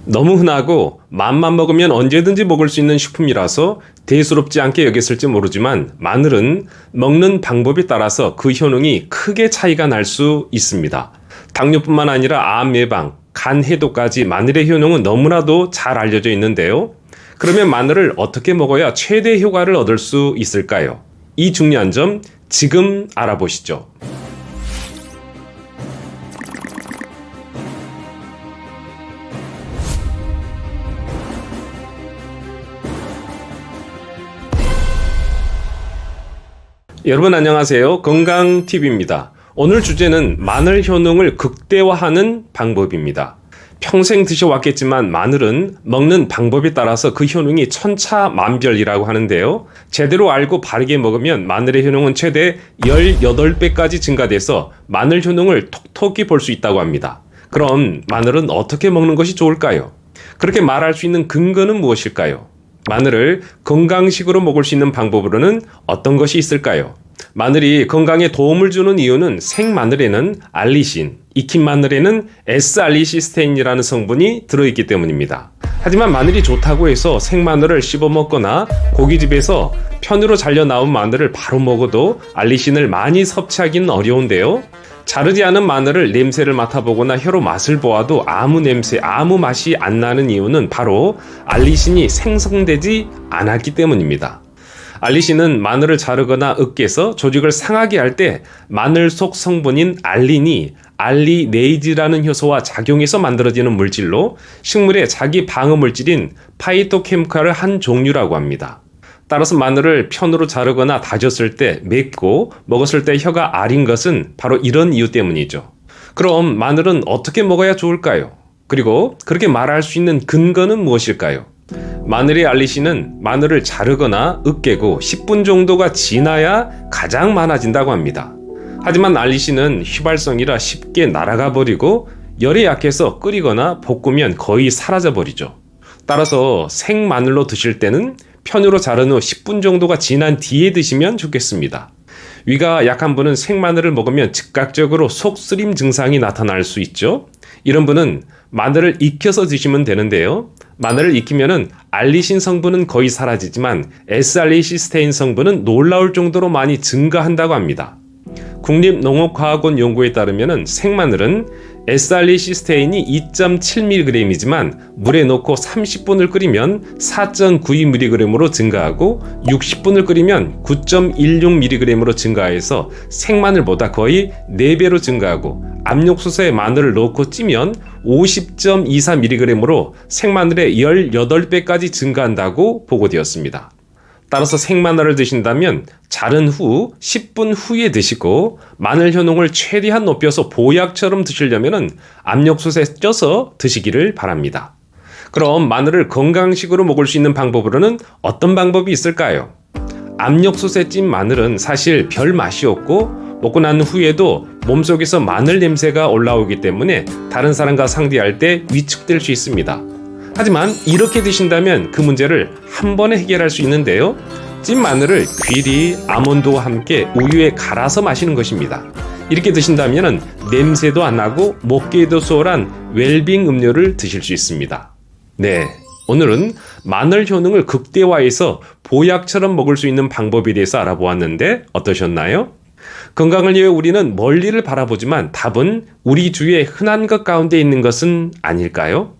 너무 흔하고 맘만 먹으면 언제든지 먹을 수 있는 식품이라서 대수롭지 않게 여겼을지 모르지만 마늘은 먹는 방법에 따라서 그 효능이 크게 차이가 날 수 있습니다. 당뇨뿐만 아니라 암 예방, 간 해독까지 마늘의 효능은 너무나도 잘 알려져 있는데요. 그러면 마늘을 어떻게 먹어야 최대 효과를 얻을 수 있을까요? 이 중요한 점 지금 알아보시죠. 여러분 안녕하세요. 건강TV입니다. 오늘 주제는 마늘 효능을 극대화하는 방법입니다. 평생 드셔왔겠지만 마늘은 먹는 방법에 따라서 그 효능이 천차만별이라고 하는데요. 제대로 알고 바르게 먹으면 마늘의 효능은 최대 18배까지 증가돼서 마늘 효능을 톡톡히 볼 수 있다고 합니다. 그럼 마늘은 어떻게 먹는 것이 좋을까요? 그렇게 말할 수 있는 근거는 무엇일까요? 마늘을 건강식으로 먹을 수 있는 방법으로는 어떤 것이 있을까요? 마늘이 건강에 도움을 주는 이유는 생마늘에는 알리신, 익힌 마늘에는 S알리시스테인이라는 성분이 들어있기 때문입니다. 하지만 마늘이 좋다고 해서 생마늘을 씹어 먹거나 고깃집에서 편으로 잘려 나온 마늘을 바로 먹어도 알리신을 많이 섭취하기는 어려운데요. 자르지 않은 마늘을 냄새를 맡아보거나 혀로 맛을 보아도 아무 냄새, 아무 맛이 안 나는 이유는 바로 알리신이 생성되지 않았기 때문입니다. 알리신은 마늘을 자르거나 으깨서 조직을 상하게 할 때 마늘 속 성분인 알린이 알리네이즈라는 효소와 작용해서 만들어지는 물질로 식물의 자기 방어 물질인 파이토케미칼의 한 종류라고 합니다. 따라서 마늘을 편으로 자르거나 다졌을 때 맵고 먹었을 때 혀가 아린 것은 바로 이런 이유 때문이죠. 그럼 마늘은 어떻게 먹어야 좋을까요? 그리고 그렇게 말할 수 있는 근거는 무엇일까요? 마늘의 알리신은 마늘을 자르거나 으깨고 10분 정도가 지나야 가장 많아진다고 합니다. 하지만 알리신은 휘발성이라 쉽게 날아가 버리고 열에 약해서 끓이거나 볶으면 거의 사라져 버리죠. 따라서 생마늘로 드실 때는 편으로 자른 후 10분 정도가 지난 뒤에 드시면 좋겠습니다. 위가 약한 분은 생마늘을 먹으면 즉각적으로 속쓰림 증상이 나타날 수 있죠. 이런 분은 마늘을 익혀서 드시면 되는데요. 마늘을 익히면은 알리신 성분은 거의 사라지지만 S알리시스테인 성분은 놀라울 정도로 많이 증가한다고 합니다. 국립농업과학원 연구에 따르면 생마늘은 S알리시스테인이 2.7mg이지만 물에 넣고 30분을 끓이면 4.92mg으로 증가하고 60분을 끓이면 9.16mg으로 증가해서 생마늘보다 거의 4배로 증가하고 압력솥에 마늘을 넣고 찌면 50.24mg으로 생마늘의 18배까지 증가한다고 보고되었습니다. 따라서 생마늘을 드신다면 자른 후 10분 후에 드시고 마늘 효능을 최대한 높여서 보약처럼 드시려면 압력솥에 쪄서 드시기를 바랍니다. 그럼 마늘을 건강식으로 먹을 수 있는 방법으로는 어떤 방법이 있을까요? 압력솥에 찐 마늘은 사실 별 맛이 없고 먹고 난 후에도 몸속에서 마늘 냄새가 올라오기 때문에 다른 사람과 상대할 때 위축될 수 있습니다. 하지만 이렇게 드신다면 그 문제를 한 번에 해결할 수 있는데요. 찐 마늘을 귀리, 아몬드와 함께 우유에 갈아서 마시는 것입니다. 이렇게 드신다면 냄새도 안 나고 먹기에도 수월한 웰빙 음료를 드실 수 있습니다. 네, 오늘은 마늘 효능을 극대화해서 보약처럼 먹을 수 있는 방법에 대해서 알아보았는데 어떠셨나요? 건강을 위해 우리는 멀리를 바라보지만 답은 우리 주위에 흔한 것 가운데 있는 것은 아닐까요?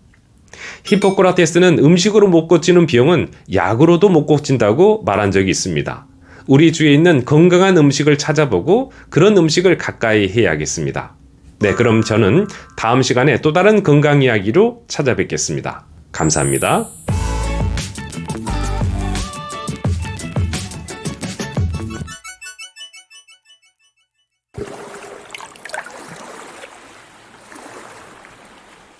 히포크라테스는 음식으로 못 고치는 병은 약으로도 못 고친다고 말한 적이 있습니다. 우리 주위에 있는 건강한 음식을 찾아보고 그런 음식을 가까이 해야겠습니다. 네, 그럼 저는 다음 시간에 또 다른 건강 이야기로 찾아뵙겠습니다. 감사합니다.